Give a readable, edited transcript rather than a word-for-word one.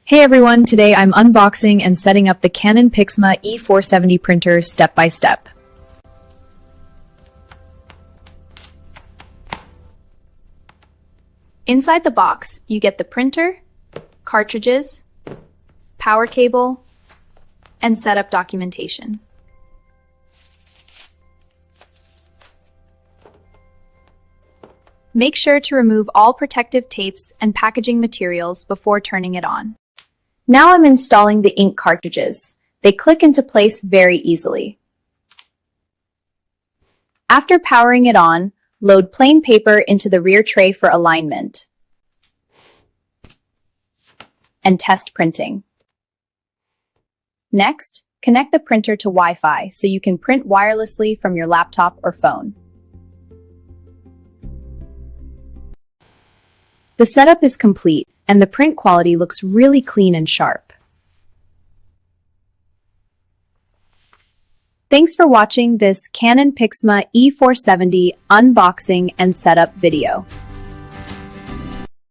Hey everyone, today I'm unboxing and setting up the Canon PIXMA E470 printer step by step. Inside the box, you get the printer, cartridges, power cable, and setup documentation. Make sure to remove all protective tapes and packaging materials before turning it on. Now I'm installing the ink cartridges. They click into place very easily. After powering it on, load plain paper into the rear tray for alignment and test printing. Next, connect the printer to Wi-Fi so you can print wirelessly from your laptop or phone. The setup is complete, and the print quality looks really clean and sharp. Thanks for watching this Canon PIXMA E470 unboxing and setup video.